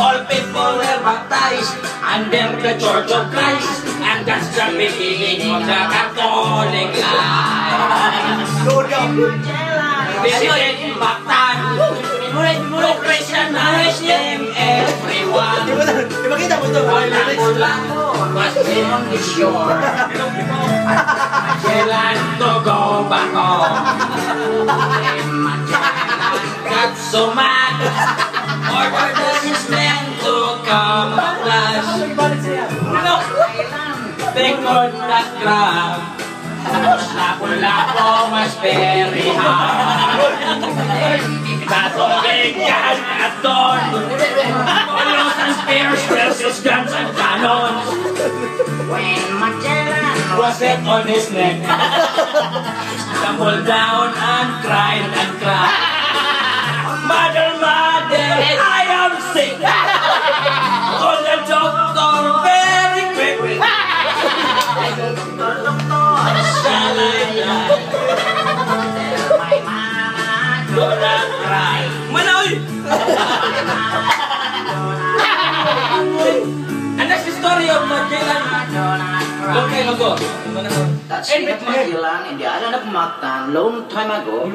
All people were baptized under the Church of Christ, and that's the beginning of the Catholic life. Visited baptized, to Christianize them everyone. Mula was on the shore, Magellan to go back home. Magellan got so mad, ordered his men to come at last. They could not grab, Lapu-Lapu was very hard. Katolikan at dawn, colors and spears versus guns and cannons. When Magellan was set on his neck, stumbled down and cried and cried. Mother, mother, I am sick. Call the doctor very quick. Shall I die? My mama do not cry. Manoy! And that's the story of Magellan. Okay, go. That's Magellan in the island of Mactan long time ago.